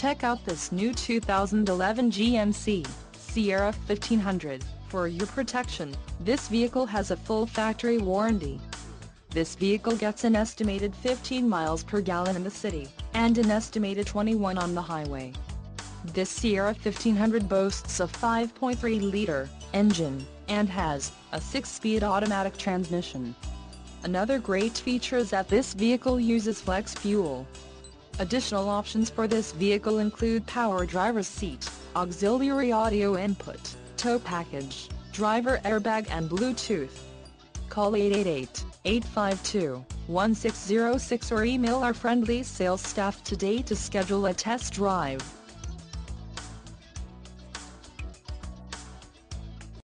Check out this new 2011 GMC Sierra 1500. For your protection, this vehicle has a full factory warranty. This vehicle gets an estimated 15 miles per gallon in the city, and an estimated 21 on the highway. This Sierra 1500 boasts a 5.3-liter engine, and has a 6-speed automatic transmission. Another great feature is that this vehicle uses flex fuel. Additional options for this vehicle include power driver's seat, auxiliary audio input, tow package, driver airbag and Bluetooth. Call 888-852-1606 or email our friendly sales staff today to schedule a test drive.